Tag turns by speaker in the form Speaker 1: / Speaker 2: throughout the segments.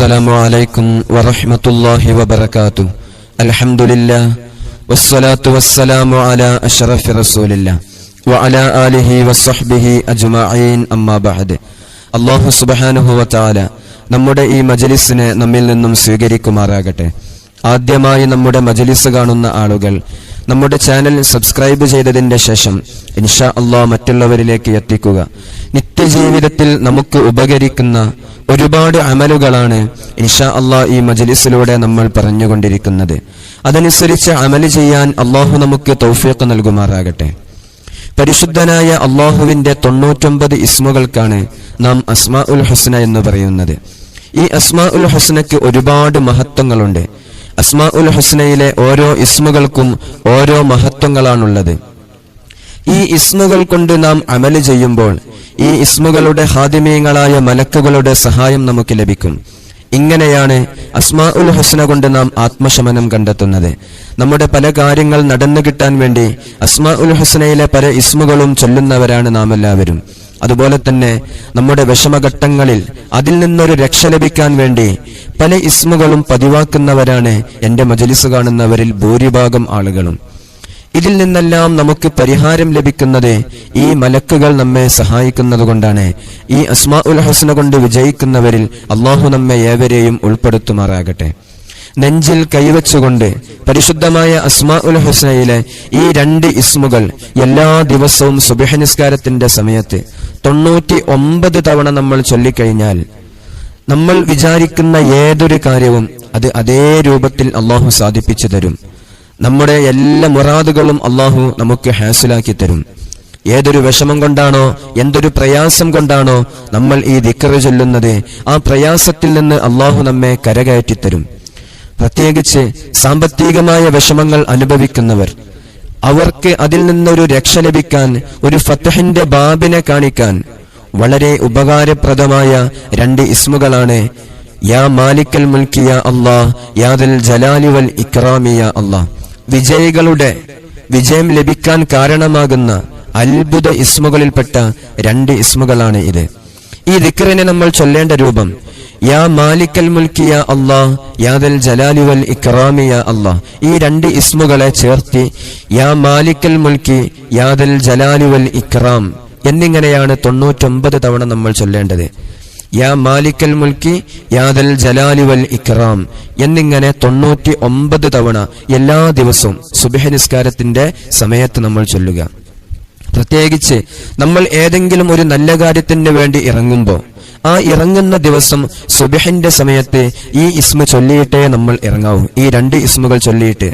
Speaker 1: السلام عليكم ورحمة الله وبركاته. الحمد لله والصلاة والسلام على أشرف رسول الله وعلى آله وصحبه أجمعين أما بعد. അല്ലാഹു സുബ്ഹാനഹു വ തആല നമ്മുടെ ഈ മജ്ലിസിനെ നമ്മിൽ നിന്നും സ്വീകരിക്കുമാറാകട്ടെ. ആദ്യമായി നമ്മുടെ മജ്ലിസ് കാണുന്ന ആളുകൾ നമ്മുടെ ചാനൽ സബ്സ്ക്രൈബ് ചെയ്തതിന്റെ ശേഷം ഇൻഷാ അല്ലാഹ് മറ്റുള്ളവരിലേക്ക് എത്തിക്കുക. നിത്യജീവിതത്തിൽ നമുക്ക് ഉപകരിക്കുന്ന ഒരുപാട് അമലുകളാണ് ഇൻഷാ അല്ലാഹ് ഈ മജ്ലിസിലൂടെ നമ്മൾ പറഞ്ഞുകൊണ്ടിരിക്കുന്നത്. അതനുസരിച്ച് അമൽ ചെയ്യാൻ അല്ലാഹു നമുക്ക് തൗഫീഖ് നൽകുമാറാകട്ടെ. പരിശുദ്ധനായ അല്ലാഹുവിന്റെ 99 ഇസ്മുകൾക്കാണ് നാം അസ്മാഉൽ ഹുസ്ന എന്ന് പറയുന്നത്. ഈ അസ്മാഉൽ ഹുസ്നയ്ക്ക് ഒരുപാട് മഹത്വങ്ങളുണ്ട്. അസ്മാഉൽ ഹുസ്നയിലെ ഓരോ ഇസ്മുകൾക്കും ഓരോ മഹത്വങ്ങളാണുള്ളത്. ഈ ഇസ്മുകൾ കൊണ്ട് നാം അമൽ ചെയ്യുമ്പോൾ ഈ ഇസ്മുകളുടെ ഹാദിമീങ്ങളായ മലക്കുകളുടെ സഹായം നമുക്ക് ലഭിക്കും. ഇങ്ങനെയാണ് അസ്മാഉൽ ഹുസ്ന കൊണ്ട് നാം ആത്മശമനം കണ്ടെത്തുന്നത്. നമ്മുടെ പല കാര്യങ്ങൾ നടന്നു കിട്ടാൻ വേണ്ടി അസ്മാഉൽ ഹുസ്നയിലെ പല ഇസ്മുകളും ചൊല്ലുന്നവരാണ് നാം എല്ലാവരും. അതുപോലെ തന്നെ നമ്മുടെ വിഷമഘട്ടങ്ങളിൽ അതിൽ നിന്നൊരു രക്ഷ ലഭിക്കാൻ വേണ്ടി പല ഇസ്മുകളും പതിവാക്കുന്നവരാണ് എന്റെ മജ്ലിസ് കാണുന്നവരിൽ ഭൂരിഭാഗം ആളുകളും. ഇതിൽ നിന്നെല്ലാം നമുക്ക് പരിഹാരം ലഭിക്കുന്നത് ഈ മലക്കുകൾ നമ്മെ സഹായിക്കുന്നത് കൊണ്ടാണ്. ഈ അസ്മാഉൽ ഹുസ്ന കൊണ്ട് വിജയിക്കുന്നവരിൽ അല്ലാഹു നമ്മെ ഏവരെയും ഉൾപ്പെടുത്തുമാറാകട്ടെ. നെഞ്ചിൽ കൈവച്ചുകൊണ്ട് പരിശുദ്ധമായ അസ്മാഉൽ ഹുസ്നയിലെ ഈ 2 ഇസ്മുകൾ എല്ലാ ദിവസവും സുബ്ഹ് നിസ്കാരത്തിന്റെ സമയത്ത് 99 തവണ നമ്മൾ ചൊല്ലിക്കഴിഞ്ഞാൽ നമ്മൾ വിചാരിക്കുന്ന ഏതൊരു കാര്യവും അത് അതേ രൂപത്തിൽ അല്ലാഹു സാധിപ്പിച്ചു തരും. നമ്മുടെ എല്ലാ മുറാദുകളും അല്ലാഹു നമുക്ക് ഹാസിലാക്കി തരും. ഏതൊരു വിഷമം കൊണ്ടാണോ എന്തൊരു പ്രയാസം കൊണ്ടാണോ നമ്മൾ ഈ ദിക്ർ ചൊല്ലുന്നത്, ആ പ്രയാസത്തിൽ നിന്ന് അല്ലാഹു നമ്മെ കരകയറ്റിത്തരും. പ്രത്യേകിച്ച് സാമ്പത്തികമായ വിഷമങ്ങൾ അനുഭവിക്കുന്നവർ, അവർക്ക് അതിൽ നിന്നൊരു രക്ഷ ലഭിക്കാൻ, ഒരു ഫത്ഹിന്റെ ബാബിനെ കാണിക്കാൻ വളരെ ഉപകാരപ്രദമായ 2 ഇസ്മുകളാണ് യാ മാലിക്കൽ മുൽക്കി യാ അല്ലാഹ്, യാ ദൽ ജലാലി വൽ ഇക്റാമി യാ അല്ലാഹ്. വിജയികളുടെ വിജയം ലഭിക്കാൻ കാരണമാകുന്ന അത്ഭുത ഇസ്മുകളിൽപ്പെട്ട 2 ഇസ്മുകളാണ് ഇത്. ഈ ദിക്റിനെ നമ്മൾ ചൊല്ലേണ്ട രൂപം യാ മാലിക്കൽ മുൽക്കി യാ അല്ലാഹ്, യാ ദൽ ജലാലി വൽ ഇക്റാമി യാ അല്ലാഹ്. ഈ 2 ഇസ്മുകളെ ചേർത്തി യാ മാലിക്കൽ മുൽക്കി യാ ദൽ ജലാലി വൽ ഇക്റാം എന്നിങ്ങനെയാണ് 99 തവണ നമ്മൾ ചൊല്ലേണ്ടത്. യാ മാലിക്കൽ മുൽക്കി യാ ദൽ ജലാലി വൽ ഇക്റാം എന്നിങ്ങനെ 99 തവണ എല്ലാ ദിവസവും സുബ്ഹ് നിസ്കാരത്തിന്റെ സമയത്ത് നമ്മൾ ചൊല്ലുക. പ്രത്യേകിച്ച് നമ്മൾ ഏതെങ്കിലും ഒരു നല്ല കാര്യത്തിന് വേണ്ടി ഇറങ്ങുമ്പോൾ ആ ഇറങ്ങുന്ന ദിവസം സുബ്ഹിന്റെ സമയത്ത് ഈ ഇസ്മ ചൊല്ലിയിട്ടേ നമ്മൾ ഇറങ്ങാവൂ. ഈ 2 ഇസ്മുകൾ ചൊല്ലിയിട്ട്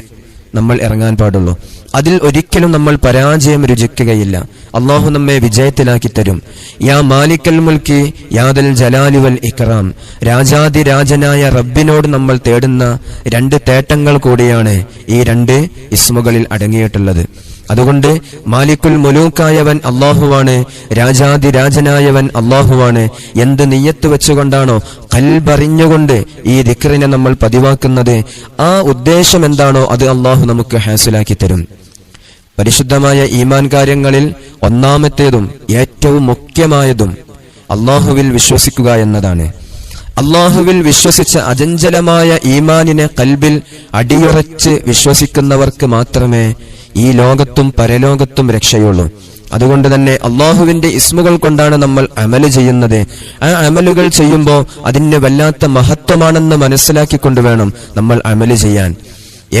Speaker 1: നമ്മൾ ഇറങ്ങാൻ പാടുള്ളൂ. അതിൽ ഒരിക്കലും നമ്മൾ പരാജയം രുചിക്കുകയില്ല. അല്ലാഹു നമ്മെ വിജയത്തിലാക്കി തരും. യാ മാലിക്കൽ മുൽക്കി യാ ദൽ ജലാലി വൽ ഇക്റാം. രാജാതിരാജനായ റബ്ബിനോട് നമ്മൾ തേടുന്ന 2 തേട്ടങ്ങൾ കൂടിയാണ് ഈ 2 ഇസ്മുകളിൽ അടങ്ങിയിട്ടുള്ളത്. അതുകൊണ്ട് മാലിക്കുൽ മുലൂക്കായവൻ അല്ലാഹുവാണ്, രാജാതിരാജനായവൻ അല്ലാഹുവാണ്. എന്ത് നിയ്യത്ത് വെച്ചുകൊണ്ടാണോ, ഖൽബറിഞ്ഞുകൊണ്ട് ഈ ദിക്റിനെ നമ്മൾ പതിവാക്കുന്നത്, ആ ഉദ്ദേശം എന്താണോ അത് അല്ലാഹു നമുക്ക് ഹാസിലാക്കി തരും. പരിശുദ്ധമായ ഈമാൻ കാര്യങ്ങളിൽ ഒന്നാമത്തേതും ഏറ്റവും മുഖ്യമായതും അല്ലാഹുവിൽ വിശ്വസിക്കുക എന്നതാണ്. അല്ലാഹുവിൽ വിശ്വസിച്ച അചഞ്ചലമായ ഈമാനിനെ ഖൽബിൽ അടിയുറച്ച് വിശ്വസിക്കുന്നവർക്ക് മാത്രമേ ഈ ലോകത്തും പരലോകത്തും രക്ഷയുള്ളൂ. അതുകൊണ്ട് തന്നെ അല്ലാഹുവിന്റെ ഇസ്മുകൾ കൊണ്ടാണ് നമ്മൾ അമല് ചെയ്യുന്നത്. ആ അമലുകൾ ചെയ്യുമ്പോൾ അതിന് വല്ലാത്ത മഹത്വമാണെന്ന് മനസ്സിലാക്കിക്കൊണ്ട് വേണം നമ്മൾ അമല് ചെയ്യാൻ.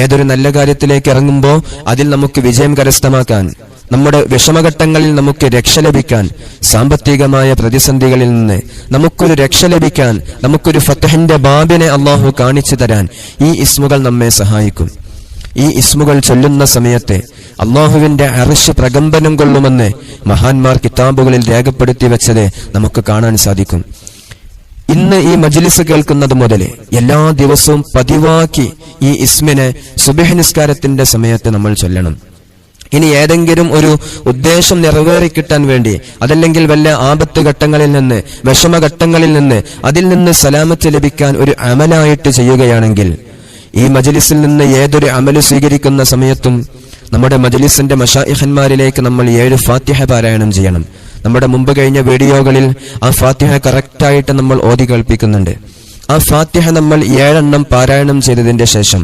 Speaker 1: ഏതൊരു നല്ല കാര്യത്തിലേക്ക് ഇറങ്ങുമ്പോൾ അതിൽ നമുക്ക് വിജയം കരസ്ഥമാക്കാൻ, നമ്മുടെ വിഷമഘട്ടങ്ങളിൽ നമുക്ക് രക്ഷ ലഭിക്കാൻ, സാമ്പത്തികമായ പ്രതിസന്ധികളിൽ നിന്ന് നമുക്കൊരു രക്ഷ ലഭിക്കാൻ, നമുക്കൊരു ഫത്ഹിന്റെ ബാബിനെ അല്ലാഹു കാണിച്ചു തരാൻ ഈ ഇസ്മുകൾ നമ്മെ സഹായിക്കും. ഈ ഇസ്മുകൾ ചൊല്ലുന്ന സമയത്ത് അല്ലാഹുവിന്റെ അർശ് പ്രകമ്പനം കൊള്ളുമെന്ന് മഹാന്മാർ കിതാബുകളിൽ രേഖപ്പെടുത്തി വെച്ചത് നമുക്ക് കാണാൻ സാധിക്കും. ഇന്ന് ഈ മജ്ലിസ് കേൾക്കുന്നത് മുതൽ എല്ലാ ദിവസവും പതിവാക്കി ഈ ഇസ്മിനെ സുബ്ഹ് നിസ്കാരത്തിന്റെ സമയത്ത് നമ്മൾ ചൊല്ലണം. ഇനി ഏതെങ്കിലും ഒരു ഉദ്ദേശം നിറവേറിക്കിട്ടാൻ വേണ്ടി, അതല്ലെങ്കിൽ വല്ല ആപത്ത് ഘട്ടങ്ങളിൽ നിന്ന്, വിഷമഘട്ടങ്ങളിൽ നിന്ന്, അതിൽ നിന്ന് സലാമത്ത് ലഭിക്കാൻ ഒരു അമലായിട്ട് ചെയ്യുകയാണെങ്കിൽ, ഈ മജ്ലിസിൽ നിന്ന് ഏതൊരു അമല് സ്വീകരിക്കുന്ന സമയത്തും നമ്മുടെ മജ്ലിസിന്റെ മശായിഖന്മാരിലേക്ക് നമ്മൾ 7 ഫാത്തിഹ പാരായണം ചെയ്യണം. നമ്മുടെ മുമ്പ് കഴിഞ്ഞ വീഡിയോകളിൽ ആ ഫാത്തിഹ കറക്റ്റായിട്ട് നമ്മൾ ഓതി കേൾപ്പിക്കുന്നുണ്ട്. ആ ഫാത്തിഹ നമ്മൾ 7 എണ്ണം പാരായണം ചെയ്തതിന്റെ ശേഷം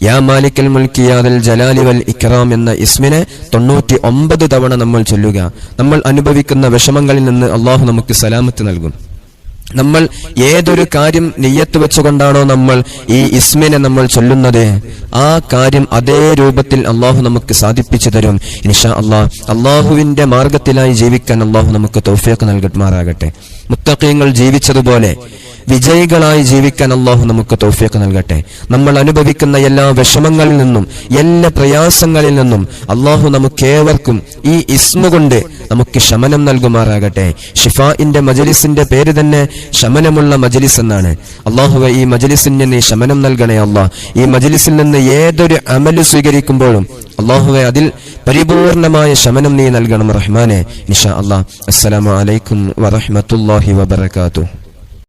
Speaker 1: യാ മാലിക്കൽ മുൽക്കി യാ ദൽ ജലാലി വൽ ഇക്റാം എന്ന ഇസ്മിനെ 99 തവണ നമ്മൾ ചൊല്ലുക. നമ്മൾ അനുഭവിക്കുന്ന വിഷമങ്ങളിൽ നിന്ന് അള്ളാഹു നമുക്ക് സലാമത്ത് നൽകും. നമ്മൾ ഏതൊരു കാര്യം നിയ്യത്ത് വെച്ചുകൊണ്ടാണോ നമ്മൾ ഈ ഇസ്മിനെ നമ്മൾ ചൊല്ലുന്നത്, ആ കാര്യം അതേ രൂപത്തിൽ അള്ളാഹു നമുക്ക് സാധിപ്പിച്ചു തരും ഇൻഷാ അള്ളാഹ്. അള്ളാഹുവിന്റെ മാർഗത്തിലായി ജീവിക്കാൻ അള്ളാഹു നമുക്ക് തൗഫീഖ് നൽകട്ടെ. മുത്തഖീങ്ങൾ ജീവിച്ചതുപോലെ വിജയികളായി ജീവിക്കാൻ അള്ളാഹു നമുക്ക് തൗഫീഖ് നൽകട്ടെ. നമ്മൾ അനുഭവിക്കുന്ന എല്ലാ വിഷമങ്ങളിൽ നിന്നും എല്ലാ പ്രയാസങ്ങളിൽ നിന്നും അള്ളാഹു നമുക്കേവർക്കും ഈ ഇസ്മ കൊണ്ട് നമുക്ക് ശമനം നൽകുമാറാകട്ടെ. ഷിഫാഇന്റെ മജ്ലിസിന്റെ പേര് തന്നെ ശമനമുള്ള മജ്ലിസ് എന്നാണ്. അള്ളാഹുവേ, ഈ മജ്ലിസിന് നീ ശമനം നൽകണേ അള്ളാഹ്. ഈ മജ്ലിസിൽ നിന്ന് ഏതൊരു അമല് സ്വീകരിക്കുമ്പോഴും അള്ളാഹുവേ അതിൽ പരിപൂർണമായ ശമനം നീ നൽകണം റഹ്മാനെ ഇൻഷാ അള്ളാഹ്. അസ്സലാമു അലൈക്കും വറഹ്മത്തുള്ളാഹി വബറകാതുഹു.